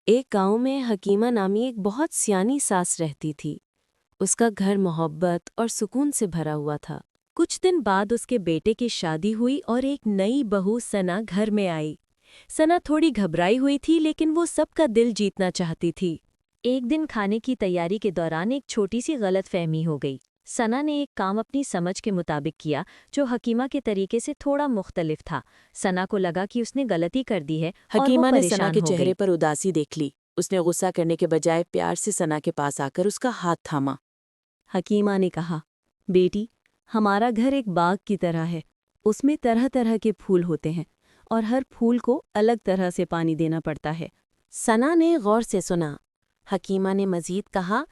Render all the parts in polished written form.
ایک گاؤں میں حکیمہ نامی ایک بہت سیانی ساس رہتی تھی۔ اس کا گھر محبت اور سکون سے بھرا ہوا تھا۔ کچھ دن بعد اس کے بیٹے کی شادی ہوئی اور ایک نئی بہو ثنا گھر میں آئی۔ ثنا تھوڑی گھبرائی ہوئی تھی لیکن وہ سب کا دل جیتنا چاہتی تھی۔ ایک دن کھانے کی تیاری کے دوران ایک چھوٹی سی غلط فہمی ہو گئی۔ ثنا نے ایک کام اپنی سمجھ کے مطابق کیا جو حکیمہ کے طریقے سے تھوڑا مختلف تھا۔ ثنا کو لگا کہ اس نے غلطی کر دی ہے اور وہ حکیمہ نے ثنا پریشان کے ہو چہرے گئی۔ پر اداسی دیکھ لی۔ اس نے غصہ کرنے کے بجائے پیار سے ثنا کے پاس آ کر اس کا ہاتھ تھاما۔ حکیمہ نے کہا، بیٹی، ہمارا گھر ایک باغ کی طرح ہے۔ اس میں طرح طرح کے پھول ہوتے ہیں اور ہر پھول کو الگ طرح سے پانی دینا پڑتا ہے۔ ثنا نے غور سے سنا۔ حکیمہ نے مزید کہا،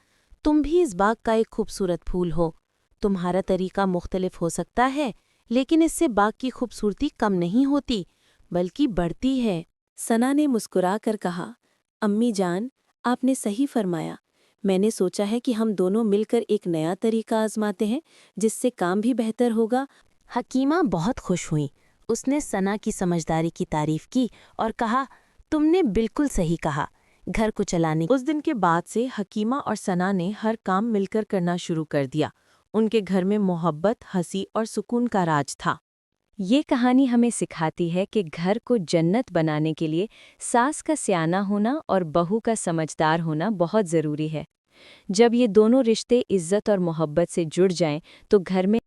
تم بھی اس باغ کا ایک خوبصورت پھول ہو۔ تمہارا طریقہ مختلف ہو سکتا ہے لیکن اس سے باغ کی خوبصورتی کم نہیں ہوتی بلکہ بڑھتی ہے۔ ثنا نے مسکرا کر کہا، امی جان، آپ نے صحیح فرمایا۔ میں نے سوچا ہے کہ ہم دونوں مل کر ایک نیا طریقہ آزماتے ہیں جس سے کام بھی بہتر ہوگا۔ حکیمہ بہت خوش ہوئی۔ اس نے ثنا کی سمجھداری کی تعریف کی اور کہا، تم نے بالکل صحیح کہا۔ گھر کو چلانے اس دن کے بعد سے حکیمہ اور ثنا نے ہر کام مل کر کرنا شروع کر دیا۔ ان کے گھر میں محبت، ہنسی اور سکون کا راج تھا۔ یہ کہانی ہمیں سکھاتی ہے کہ گھر کو جنت بنانے کے لیے ساس کا سیانہ ہونا اور بہو کا سمجھدار ہونا بہت ضروری ہے۔ جب یہ دونوں رشتے عزت اور محبت سے جڑ جائیں تو گھر میں